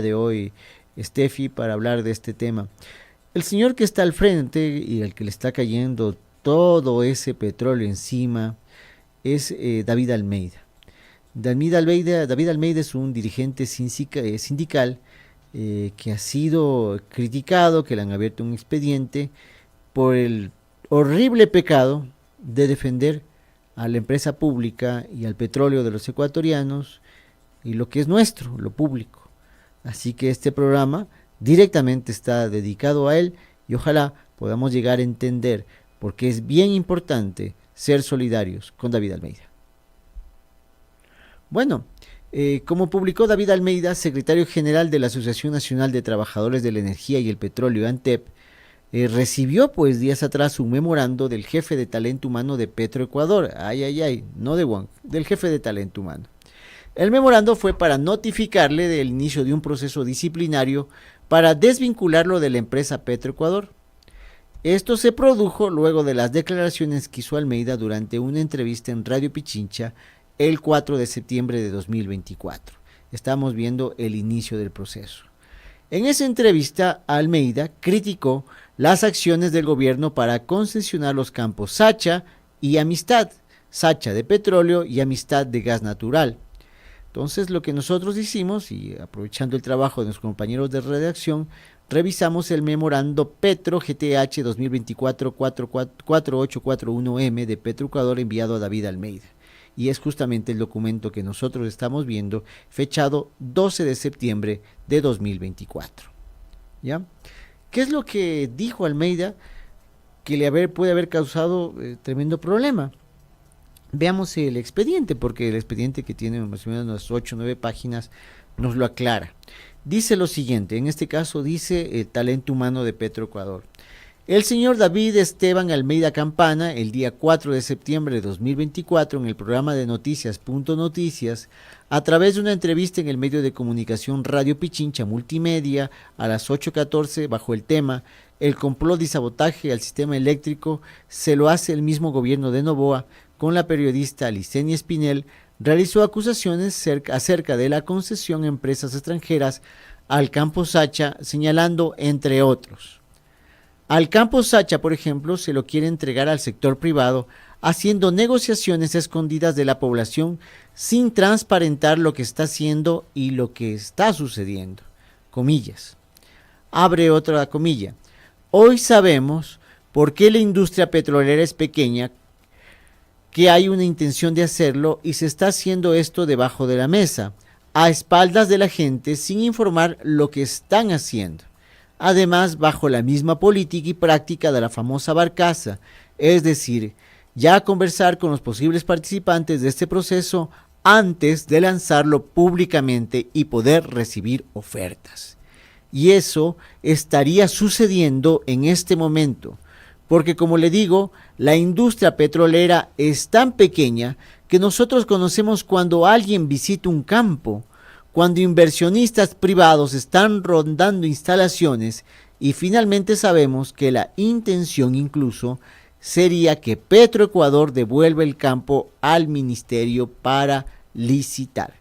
de hoy, Steffi, para hablar de este tema. El señor que está al frente y al que le está cayendo todo ese petróleo encima es David Almeida. David Almeida es un dirigente sindical que ha sido criticado, que le han abierto un expediente por el horrible pecado de defender a la empresa pública y al petróleo de los ecuatorianos y lo que es nuestro, lo público. Así que este programa directamente está dedicado a él y ojalá podamos llegar a entender por qué es bien importante ser solidarios con David Almeida. Bueno, como publicó David Almeida, secretario general de la Asociación Nacional de Trabajadores de la Energía y el Petróleo, ANTEP, recibió pues días atrás un memorando del jefe de talento humano de Petroecuador, no de Wong, del jefe de talento humano. El memorando fue para notificarle del inicio de un proceso disciplinario para desvincularlo de la empresa Petroecuador. Esto se produjo luego de las declaraciones que hizo Almeida durante una entrevista en Radio Pichincha el 4 de septiembre de 2024. Estamos viendo el inicio del proceso. En esa entrevista, Almeida criticó las acciones del gobierno para concesionar los campos Sacha y Amistad, Sacha de petróleo y Amistad de gas natural. Entonces lo que nosotros hicimos, y aprovechando el trabajo de nuestros compañeros de redacción, revisamos el memorando Petro GTH 2024-4841M de Petroecuador enviado a David Almeida. Y es justamente el documento que nosotros estamos viendo, fechado 12 de septiembre de 2024. ¿Ya? ¿Qué es lo que dijo Almeida que puede haber causado tremendo problema? Veamos el expediente, porque el expediente, que tiene más o menos unas 8 o 9 páginas, nos lo aclara. Dice lo siguiente, en este caso dice el talento humano de Petroecuador. El señor David Esteban Almeida Campana, el día 4 de septiembre de 2024, en el programa de noticias Punto Noticias, a través de una entrevista en el medio de comunicación Radio Pichincha Multimedia, a las 8:14, bajo el tema "El complot y sabotaje al sistema eléctrico se lo hace el mismo gobierno de Noboa", con la periodista Licenia Espinel, realizó acusaciones acerca de la concesión a empresas extranjeras al campo Sacha, señalando entre otros: al campo Sacha, por ejemplo, se lo quiere entregar al sector privado, haciendo negociaciones escondidas de la población sin transparentar lo que está haciendo y lo que está sucediendo. Comillas. Abre otra comilla. Hoy sabemos por qué la industria petrolera es pequeña, que hay una intención de hacerlo y se está haciendo esto debajo de la mesa, a espaldas de la gente, sin informar lo que están haciendo. Además, bajo la misma política y práctica de la famosa barcaza, es decir, ya conversar con los posibles participantes de este proceso antes de lanzarlo públicamente y poder recibir ofertas. Y eso estaría sucediendo en este momento, porque como le digo, la industria petrolera es tan pequeña que nosotros conocemos cuando alguien visita un campo, cuando inversionistas privados están rondando instalaciones, y finalmente sabemos que la intención incluso sería que Petroecuador devuelva el campo al ministerio para licitar.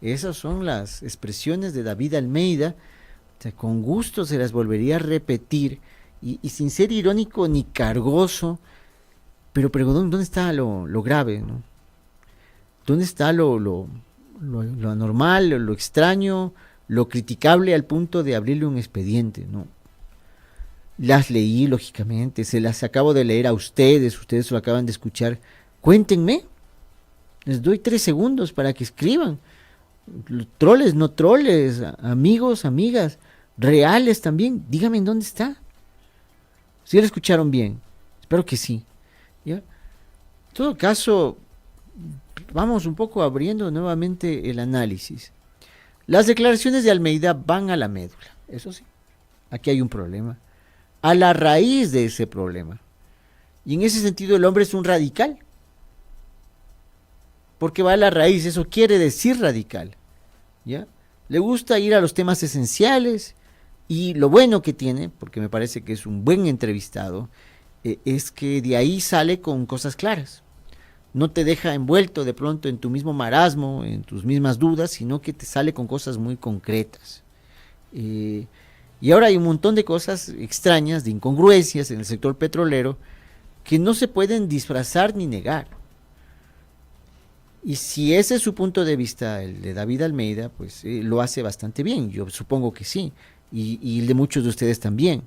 Esas son las expresiones de David Almeida. O sea, con gusto se las volvería a repetir y sin ser irónico ni cargoso, pero ¿dónde está lo grave, ¿no? ¿Dónde está lo anormal, lo extraño, lo criticable al punto de abrirle un expediente? No. Las leí, lógicamente, se las acabo de leer a ustedes lo acaban de escuchar. Cuéntenme, les doy 3 segundos para que escriban. Troles, no troles, amigos, amigas, reales también, díganme en dónde está. ¿Sí lo escucharon bien? Espero que sí. ¿Ya? En todo caso, vamos un poco abriendo nuevamente el análisis. Las declaraciones de Almeida van a la médula, eso sí. Aquí hay un problema, a la raíz de ese problema. Y en ese sentido el hombre es un radical, porque va a la raíz, eso quiere decir radical. ¿Ya? Le gusta ir a los temas esenciales, y lo bueno que tiene, porque me parece que es un buen entrevistado, es que de ahí sale con cosas claras. No te deja envuelto de pronto en tu mismo marasmo, en tus mismas dudas, sino que te sale con cosas muy concretas. Y ahora hay un montón de cosas extrañas, de incongruencias en el sector petrolero que no se pueden disfrazar ni negar. Y si ese es su punto de vista, el de David Almeida, pues lo hace bastante bien, yo supongo que sí, y el de muchos de ustedes también.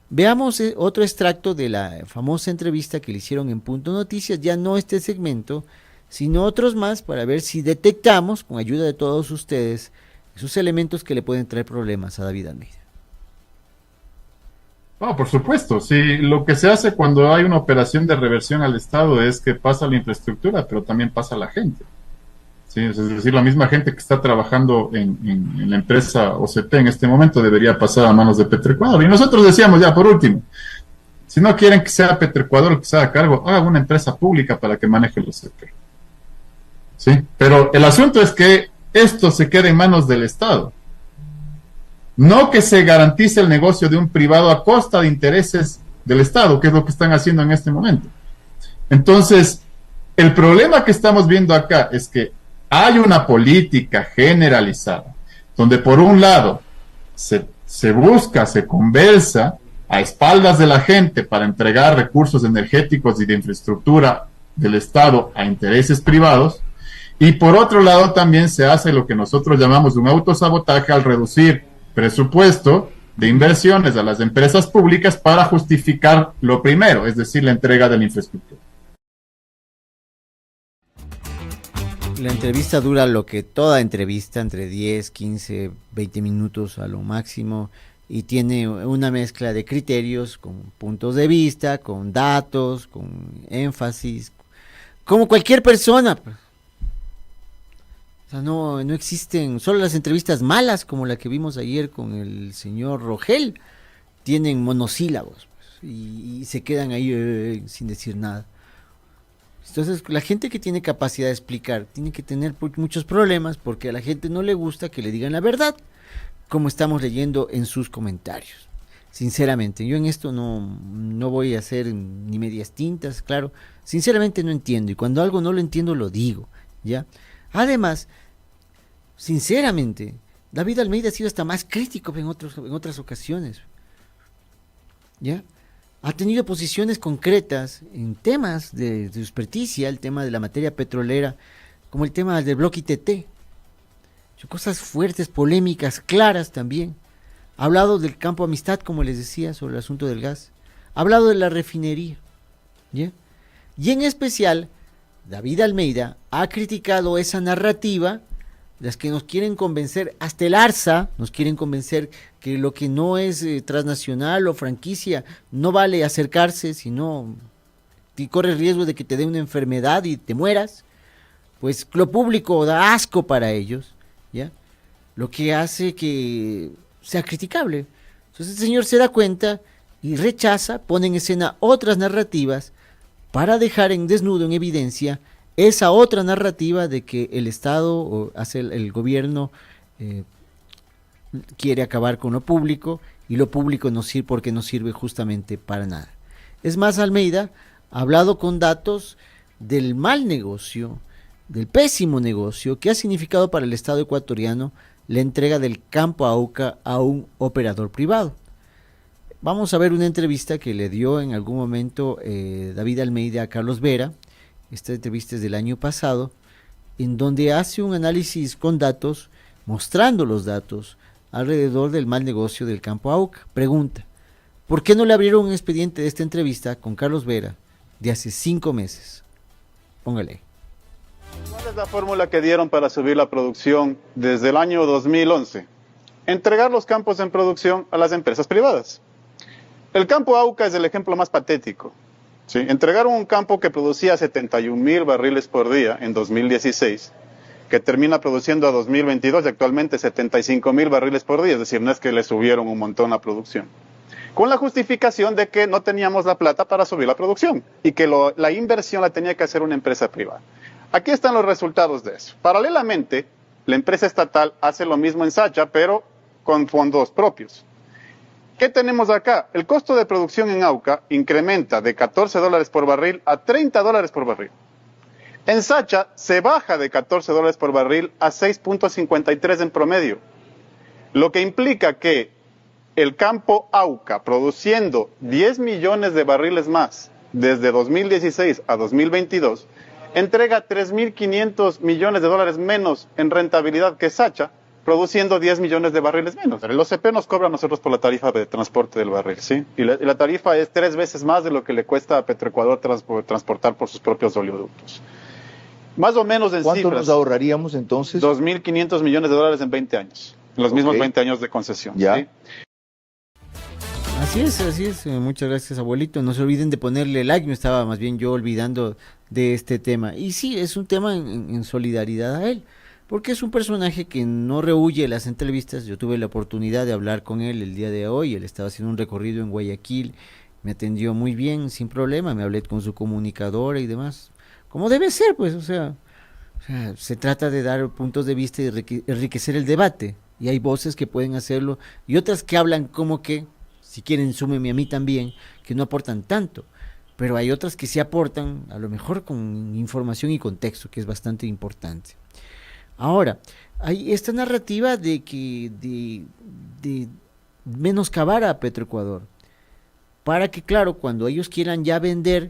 Veamos otro extracto de la famosa entrevista que le hicieron en Punto Noticias, ya no este segmento, sino otros más, para ver si detectamos, con ayuda de todos ustedes, esos elementos que le pueden traer problemas a David Almeida. No, por supuesto, sí, lo que se hace cuando hay una operación de reversión al Estado es que pasa la infraestructura, pero también pasa la gente. Sí, es decir, la misma gente que está trabajando en la empresa OCP en este momento debería pasar a manos de Petroecuador. Y nosotros decíamos, ya por último, si no quieren que sea Petroecuador el que se haga cargo, hagan una empresa pública para que maneje el OCP. ¿Sí? Pero el asunto es que esto se quede en manos del Estado. No que se garantice el negocio de un privado a costa de intereses del Estado, que es lo que están haciendo en este momento. Entonces, el problema que estamos viendo acá es que hay una política generalizada, donde por un lado se busca, se conversa a espaldas de la gente para entregar recursos energéticos y de infraestructura del Estado a intereses privados, y por otro lado también se hace lo que nosotros llamamos un autosabotaje al reducir presupuesto de inversiones a las empresas públicas para justificar lo primero, es decir, la entrega de la infraestructura. La entrevista dura lo que toda entrevista, entre 10, 15, 20 minutos a lo máximo, y tiene una mezcla de criterios, con puntos de vista, con datos, con énfasis, como cualquier persona. O sea, no existen, solo las entrevistas malas, como la que vimos ayer con el señor Rogel, tienen monosílabos, pues, y se quedan ahí sin decir nada. Entonces, la gente que tiene capacidad de explicar tiene que tener muchos problemas, porque a la gente no le gusta que le digan la verdad, como estamos leyendo en sus comentarios. Sinceramente, yo en esto no voy a hacer ni medias tintas, claro. Sinceramente no entiendo, y cuando algo no lo entiendo lo digo, ¿ya? Además, sinceramente, David Almeida ha sido hasta más crítico en otras ocasiones, ¿ya? Ha tenido posiciones concretas en temas de experticia, el tema de la materia petrolera, como el tema del bloque ITT. Son cosas fuertes, polémicas, claras también. Ha hablado del campo Amistad, como les decía, sobre el asunto del gas. Ha hablado de la refinería, ¿ya? Y en especial, David Almeida ha criticado esa narrativa, las que nos quieren convencer, hasta el ARSA nos quieren convencer que lo que no es transnacional o franquicia no vale acercarse, sino te corres riesgo de que te dé una enfermedad y te mueras. Pues lo público da asco para ellos, ¿ya? Lo que hace que sea criticable. Entonces el señor se da cuenta y rechaza, pone en escena otras narrativas para dejar en desnudo, en evidencia, esa otra narrativa de que el Estado o hace el gobierno quiere acabar con lo público, y lo público no sirve porque no sirve justamente para nada. Es más, Almeida ha hablado con datos del mal negocio, del pésimo negocio que ha significado para el Estado ecuatoriano la entrega del campo Auca a un operador privado. Vamos a ver una entrevista que le dio en algún momento David Almeida a Carlos Vera. Esta entrevista es del año pasado, en donde hace un análisis con datos, mostrando los datos alrededor del mal negocio del campo Auca. Pregunta, ¿por qué no le abrieron un expediente de esta entrevista con Carlos Vera de hace 5 meses? Póngale. ¿Cuál es la fórmula que dieron para subir la producción desde el año 2011? Entregar los campos en producción a las empresas privadas. El campo Auca es el ejemplo más patético. ¿Sí? Entregaron un campo que producía 71,000 barriles por día en 2016, que termina produciendo a 2022 y actualmente 75,000 barriles por día, es decir, no es que le subieron un montón la producción, con la justificación de que no teníamos la plata para subir la producción y que la inversión la tenía que hacer una empresa privada. Aquí están los resultados de eso. Paralelamente, la empresa estatal hace lo mismo en Sacha, pero con fondos propios. ¿Qué tenemos acá? El costo de producción en Auca incrementa de $14 por barril a $30 por barril. En Sacha se baja de $14 por barril a 6.53 en promedio. lo que implica que el campo Auca, produciendo 10 millones de barriles más desde 2016 a 2022, entrega 3.500 millones de dólares menos en rentabilidad que Sacha, produciendo 10 millones de barriles menos. El OCP nos cobra a nosotros por la tarifa de transporte del barril, ¿sí? Y la tarifa es 3 veces más de lo que le cuesta a Petroecuador transportar por sus propios oleoductos. Más o menos en ¿Cuánto cifras, nos ahorraríamos entonces? 2.500 millones de dólares en 20 años, en los mismos 20 años de concesión. Ya. ¿Sí? Así es, así es. Muchas gracias, abuelito. No se olviden de ponerle like. Me estaba más bien yo olvidando de este tema. Y sí, es un tema en solidaridad a él, porque es un personaje que no rehúye las entrevistas. Yo tuve la oportunidad de hablar con él el día de hoy. Él estaba haciendo un recorrido en Guayaquil. Me atendió muy bien, sin problema. Me hablé con su comunicadora y demás. Como debe ser, pues, o sea, se trata de dar puntos de vista y enriquecer el debate. Y hay voces que pueden hacerlo y otras que hablan como que, si quieren, súmenme a mí también, que no aportan tanto. Pero hay otras que sí aportan, a lo mejor con información y contexto, que es bastante importante. Ahora, hay esta narrativa de que de menoscabar a Petroecuador, para que, claro, cuando ellos quieran ya vender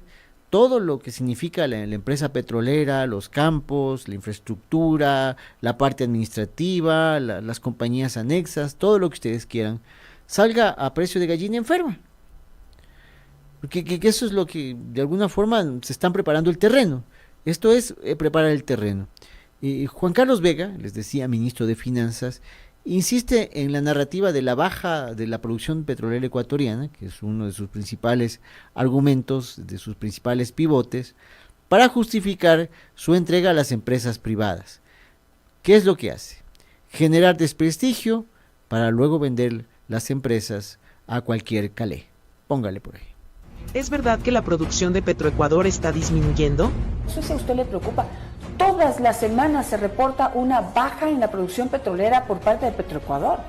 todo lo que significa la empresa petrolera, los campos, la infraestructura, la parte administrativa, las compañías anexas, todo lo que ustedes quieran, salga a precio de gallina enferma. Porque que eso es lo que de alguna forma se están preparando el terreno. Esto es preparar el terreno. Juan Carlos Vega, les decía, ministro de Finanzas, insiste en la narrativa de la baja de la producción petrolera ecuatoriana, que es uno de sus principales argumentos, de sus principales pivotes, para justificar su entrega a las empresas privadas. ¿Qué es lo que hace? Generar desprestigio para luego vender las empresas a cualquier calé. Póngale por ahí. ¿Es verdad que la producción de Petroecuador está disminuyendo? Eso si a usted le preocupa. Todas las semanas se reporta una baja en la producción petrolera por parte de Petroecuador.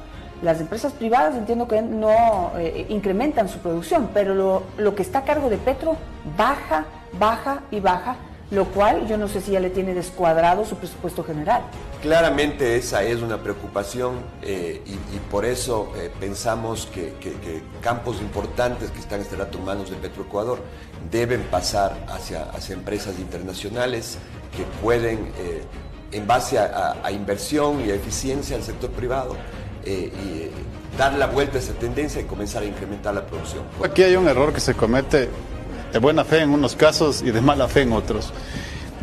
Las empresas privadas entiendo que no incrementan su producción, pero lo que está a cargo de Petro baja, lo cual yo no sé si ya le tiene descuadrado su presupuesto general. Claramente esa es una preocupación y por eso pensamos que campos importantes que están en este rato en manos de Petroecuador deben pasar hacia empresas internacionales que pueden, en base a inversión y a eficiencia del sector privado, dar la vuelta a esa tendencia y comenzar a incrementar la producción. Aquí hay un error que se comete de buena fe en unos casos y de mala fe en otros,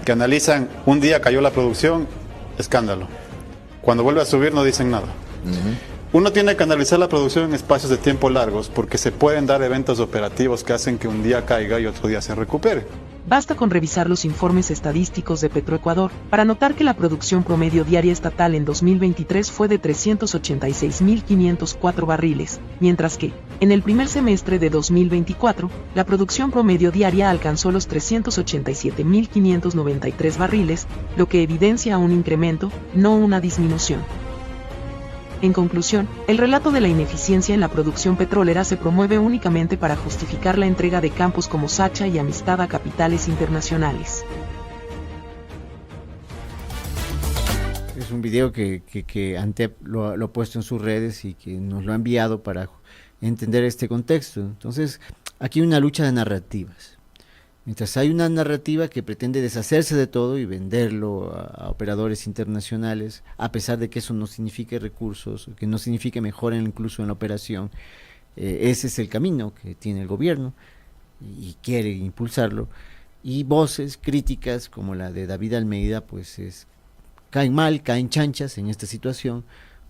que analizan, un día cayó la producción, escándalo. Cuando vuelve a subir no dicen nada. Uno tiene que analizar la producción en espacios de tiempo largos porque se pueden dar eventos operativos que hacen que un día caiga y otro día se recupere. Basta con revisar los informes estadísticos de Petroecuador para notar que la producción promedio diaria estatal en 2023 fue de 386.504 barriles, mientras que, en el primer semestre de 2024, la producción promedio diaria alcanzó los 387.593 barriles, lo que evidencia un incremento, no una disminución. En conclusión, el relato de la ineficiencia en la producción petrolera se promueve únicamente para justificar la entrega de campos como Sacha y Amistad a capitales internacionales. Es un video que Antep lo ha puesto en sus redes y que nos lo ha enviado para entender este contexto. Entonces, aquí hay una lucha de narrativas. Mientras hay una narrativa que pretende deshacerse de todo y venderlo a operadores internacionales, a pesar de que eso no signifique recursos, que no signifique mejora incluso en la operación, ese es el camino que tiene el gobierno y quiere impulsarlo. Y voces críticas como la de David Almeida, pues caen mal, caen chanchas en esta situación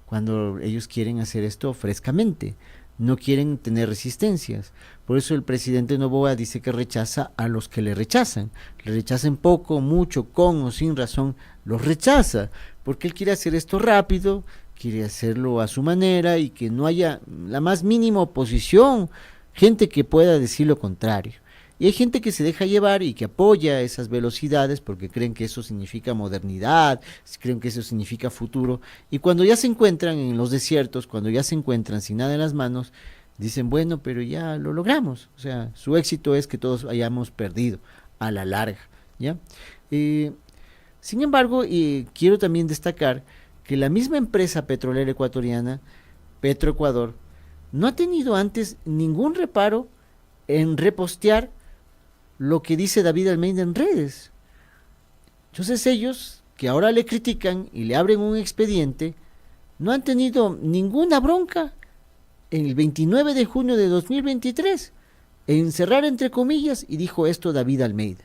cuando ellos quieren hacer esto frescamente. No quieren tener resistencias. Por eso el presidente Noboa dice que rechaza a los que le rechazan. Le rechacen poco, mucho, con o sin razón, los rechaza. Porque él quiere hacer esto rápido, quiere hacerlo a su manera y que no haya la más mínima oposición, gente que pueda decir lo contrario. Y hay gente que se deja llevar y que apoya esas velocidades porque creen que eso significa modernidad, creen que eso significa futuro. Y cuando ya se encuentran en los desiertos, cuando ya se encuentran sin nada en las manos, dicen, bueno, pero ya lo logramos. O sea, su éxito es que todos hayamos perdido a la larga, ¿ya? Sin embargo, quiero también destacar que la misma empresa petrolera ecuatoriana Petroecuador, no ha tenido antes ningún reparo en repostear lo que dice David Almeida en redes. Entonces ellos, que ahora le critican y le abren un expediente, no han tenido ninguna bronca el 29 de junio de 2023 en cerrar entre comillas, y dijo esto David Almeida.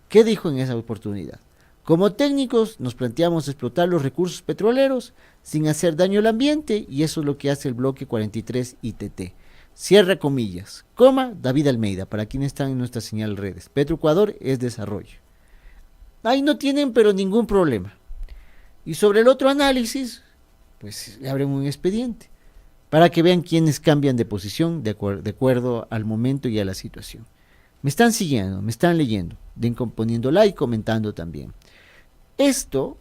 ¿Qué dijo en esa oportunidad? Como técnicos nos planteamos explotar los recursos petroleros sin hacer daño al ambiente, y eso es lo que hace el bloque 43 ITT. Cierra comillas, coma, David Almeida, para quienes están en nuestra señal redes. Petroecuador es desarrollo. Ahí no tienen pero ningún problema. Y sobre el otro análisis, pues le abren un expediente, para que vean quiénes cambian de posición de acuerdo al momento y a la situación. Me están siguiendo, me están leyendo, poniendo like, comentando también. Esto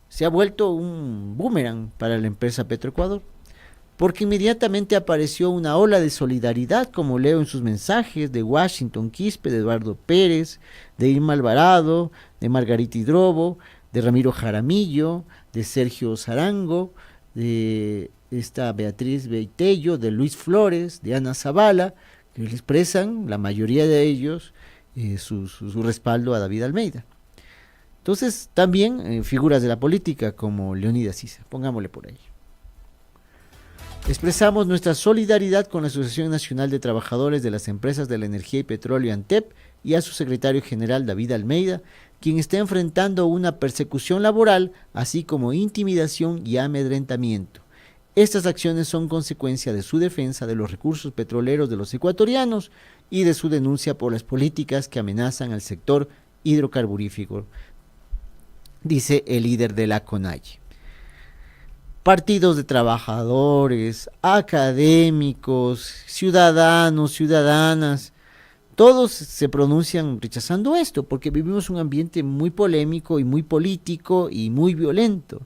se ha vuelto un boomerang para la empresa Petroecuador, porque inmediatamente apareció una ola de solidaridad, como leo en sus mensajes, de Washington Quispe, de Eduardo Pérez, de Irma Alvarado, de Margarita Hidrobo, de Ramiro Jaramillo, de Sergio Zarango, de esta Beatriz Beitello, de Luis Flores, de Ana Zavala, que le expresan, la mayoría de ellos, su respaldo a David Almeida. Entonces, también figuras de la política como Leonidas Issa, pongámosle por ahí. Expresamos nuestra solidaridad con la Asociación Nacional de Trabajadores de las Empresas de la Energía y Petróleo ANTEP y a su secretario general David Almeida, quien está enfrentando una persecución laboral, así como intimidación y amedrentamiento. Estas acciones son consecuencia de su defensa de los recursos petroleros de los ecuatorianos y de su denuncia por las políticas que amenazan al sector hidrocarburífero, dice el líder de la CONAIE. Partidos de trabajadores, académicos, ciudadanos, ciudadanas, todos se pronuncian rechazando esto, porque vivimos un ambiente muy polémico y muy político y muy violento,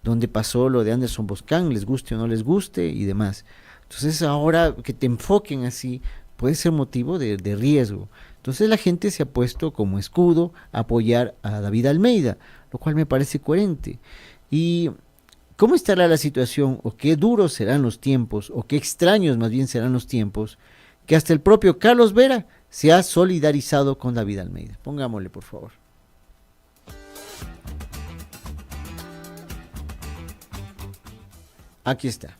donde pasó lo de Anderson Boscan, les guste o no les guste y demás. Entonces ahora que te enfoquen así puede ser motivo de riesgo. Entonces la gente se ha puesto como escudo a apoyar a David Almeida, lo cual me parece coherente. Y ¿cómo estará la situación, o qué duros serán los tiempos, o qué extraños más bien serán los tiempos, que hasta el propio Carlos Vera se ha solidarizado con David Almeida? Pongámosle, por favor. Aquí está.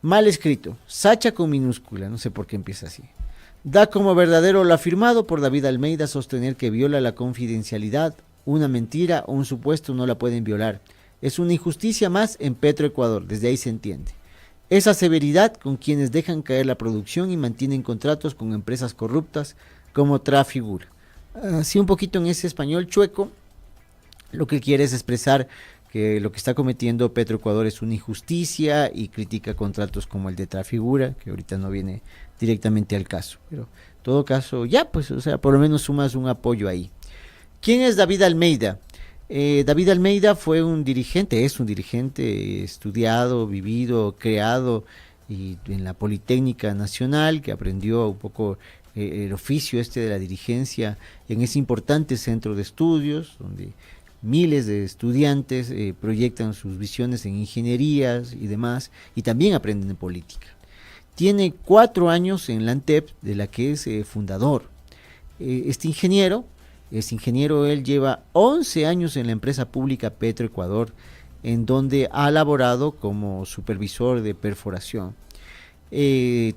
Mal escrito, Sacha con minúscula, no sé por qué empieza así. Da como verdadero lo afirmado por David Almeida sostener que viola la confidencialidad. Una mentira o un supuesto no la pueden violar. Es una injusticia más en Petroecuador, desde ahí se entiende. Esa severidad con quienes dejan caer la producción y mantienen contratos con empresas corruptas como Trafigura. Así un poquito en ese español chueco, lo que quiere es expresar que lo que está cometiendo Petroecuador es una injusticia y critica contratos como el de Trafigura, que ahorita no viene directamente al caso. Pero en todo caso, ya pues, o sea, por lo menos sumas un apoyo ahí. ¿Quién es David Almeida? David Almeida fue un dirigente, es un dirigente estudiado, vivido, creado en la Politécnica Nacional, que aprendió un poco el oficio de la dirigencia en ese importante centro de estudios, donde miles de estudiantes proyectan sus visiones en ingenierías y demás, y también aprenden de política. Tiene 4 años en la ANTEP, de la que es fundador. Este ingeniero, él lleva 11 años en la empresa pública Petroecuador, en donde ha laborado como supervisor de perforación.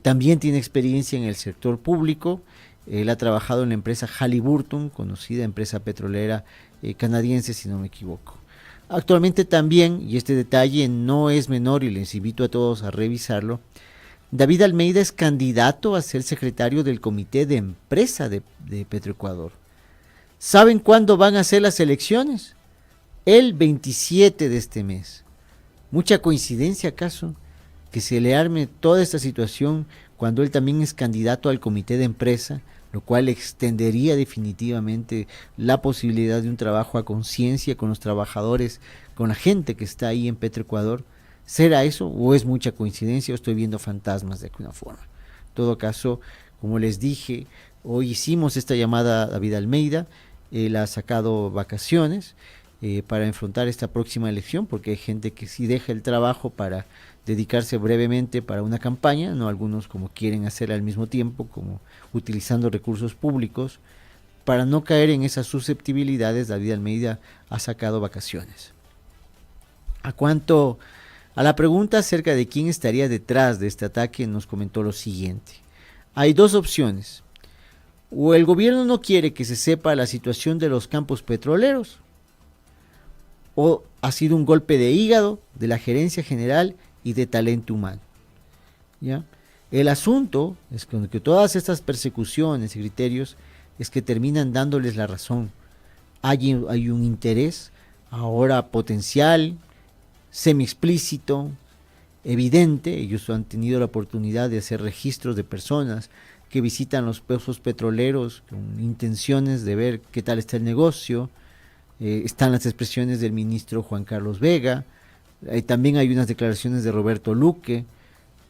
También tiene experiencia en el sector público. Él ha trabajado en la empresa Halliburton, conocida empresa petrolera canadiense, si no me equivoco. Actualmente también, y este detalle no es menor y les invito a todos a revisarlo, David Almeida es candidato a ser secretario del comité de empresa de Petroecuador. ¿Saben cuándo van a ser las elecciones? El 27 de este mes. ¿Mucha coincidencia acaso que se le arme toda esta situación cuando él también es candidato al comité de empresa, lo cual extendería definitivamente la posibilidad de un trabajo a conciencia con los trabajadores, con la gente que está ahí en Petroecuador? ¿Será eso o es mucha coincidencia o estoy viendo fantasmas de alguna forma? En todo caso, como les dije, hoy hicimos esta llamada a David Almeida. Él ha sacado vacaciones para enfrentar esta próxima elección, porque hay gente que sí deja el trabajo para dedicarse brevemente para una campaña, no algunos como quieren hacer al mismo tiempo, como utilizando recursos públicos. Para no caer en esas susceptibilidades, David Almeida ha sacado vacaciones. A la pregunta acerca de quién estaría detrás de este ataque, nos comentó lo siguiente: hay dos opciones. O el gobierno no quiere que se sepa la situación de los campos petroleros, o ha sido un golpe de hígado de la gerencia general y de talento humano. ¿Ya? El asunto es que todas estas persecuciones y criterios es que terminan dándoles la razón. Hay un interés ahora potencial, semi explícito, evidente. Ellos han tenido la oportunidad de hacer registros de personas que visitan los pozos petroleros con intenciones de ver qué tal está el negocio. Están las expresiones del ministro Juan Carlos Vega. También hay unas declaraciones de Roberto Luque,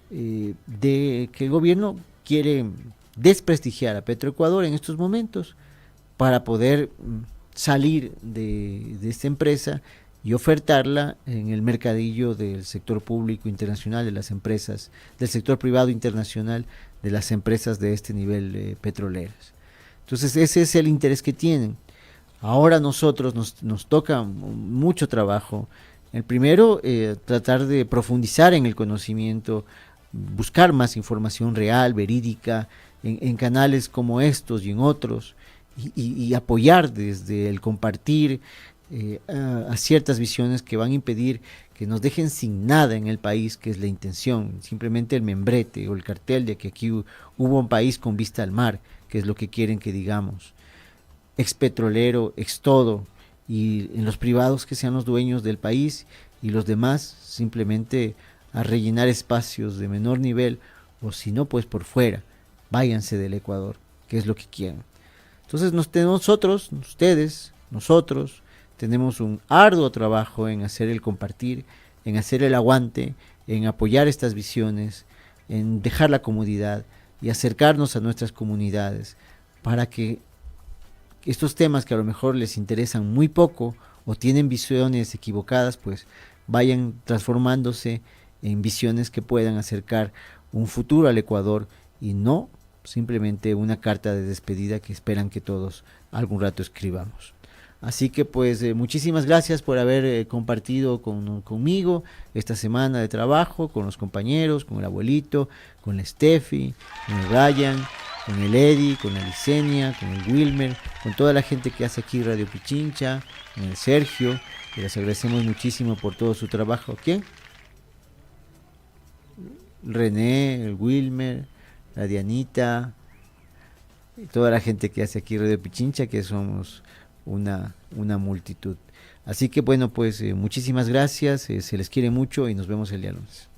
de que el gobierno quiere desprestigiar a Petroecuador en estos momentos para poder salir de esta empresa y ofertarla en el mercadillo del sector público internacional, de las empresas, del sector privado internacional, de las empresas de este nivel petroleras. Entonces ese es el interés que tienen. Ahora nosotros nos toca mucho trabajo. El primero, tratar de profundizar en el conocimiento, buscar más información real, verídica, en canales como estos y en otros, y apoyar desde el compartir a ciertas visiones que van a impedir que nos dejen sin nada en el país, que es la intención, simplemente el membrete o el cartel de que aquí hubo un país con vista al mar, que es lo que quieren que digamos. Ex petrolero, ex todo, y en los privados que sean los dueños del país, y los demás simplemente a rellenar espacios de menor nivel, o si no, pues por fuera, váyanse del Ecuador, que es lo que quieren. Entonces nosotros, ustedes, nosotros, tenemos un arduo trabajo en hacer el compartir, en hacer el aguante, en apoyar estas visiones, en dejar la comodidad y acercarnos a nuestras comunidades para que estos temas que a lo mejor les interesan muy poco o tienen visiones equivocadas, pues vayan transformándose en visiones que puedan acercar un futuro al Ecuador y no simplemente una carta de despedida que esperan que todos algún rato escribamos. Así que pues muchísimas gracias por haber compartido conmigo esta semana de trabajo, con los compañeros, con el abuelito, con la Steffi, con el Brian, con el Eddie, con la Licenia, con el Wilmer, con toda la gente que hace aquí Radio Pichincha, con el Sergio, que les agradecemos muchísimo por todo su trabajo. ¿Quién? René, el Wilmer, la Dianita, y toda la gente que hace aquí Radio Pichincha, que somos una multitud. Así que bueno, pues muchísimas gracias, se les quiere mucho y nos vemos el día lunes.